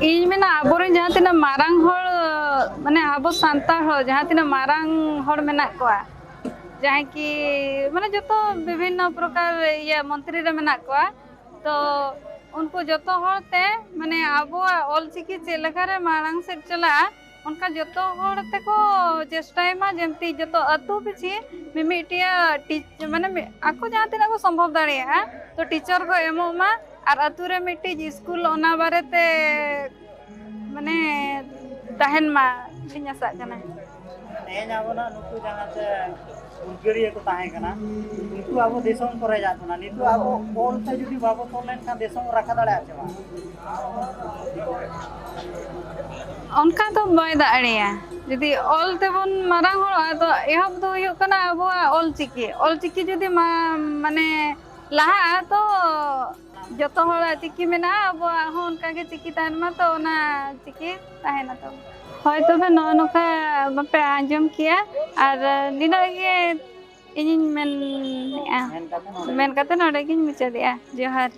ᱤᱧ ᱢᱮᱱᱟ ᱟᱵᱚᱨᱮᱱ ᱡᱟᱦᱟᱸ ᱛᱤᱱᱟᱹᱜ ᱢᱟᱨᱟᱝ ᱦᱚᱲ ᱢᱟᱱᱮ ᱟᱵᱚ ᱥᱟᱱᱛᱟᱲ ᱦᱚᱲ ᱡᱟᱦᱟᱸ ᱛᱤᱱᱟᱹᱜ ᱢᱟᱨᱟᱝ ᱦᱚᱲ ᱢᱮᱱᱟᱜ ᱠᱚᱣᱟ ᱡᱟᱦᱟᱸᱭ ᱠᱤ ᱢᱟᱱᱮ ᱡᱚᱛᱚ ᱵᱤᱵᱷᱤᱱᱱᱚ ᱯᱨᱚᱠᱟর ᱢᱚᱱᱛᱨᱤ ᱨᱮ ᱢᱮᱱᱟᱜ ᱠᱚᱣᱟ ᱛᱚ उनको जोतो होते माने आबोआ ऑलचिकी चेक लेखारे मारांग सेट चलाआ उनका जोतो होते को चेष्टाय मा जेमती जोतो अतु पिछी मिमिटिया माने आको जहाँ तिना को संभव दाड़िया तो टीचर को एमो मा और अतु रे मिट्टी स्कूल ओना बारेते माने तहन मा लिंग आसा कना तेज आबोना नुकु जहाते उद्गरिया को ताहे कना नुकु आबो देशम करे जातना नितु आबो ऑल ते जुदी बाबो तोलेन का देशम रखा दाड़े आछे बा उनका तो बाय दाड़िया जुदी ऑल तेबन मारांग होड़ा तो एहब दो हुयो कना आबोआ ऑलचिकी जुदी माने लाहा तो जोतो होड़ा चिकी मेना आबोआ हो उनका के चिकी तान मा तो ना चिकी ताहेना तो होय तबे नो नोका बापे आंजम किया और निना गे इनिन मेन काते नोडे गिन मुचादिया जोहार।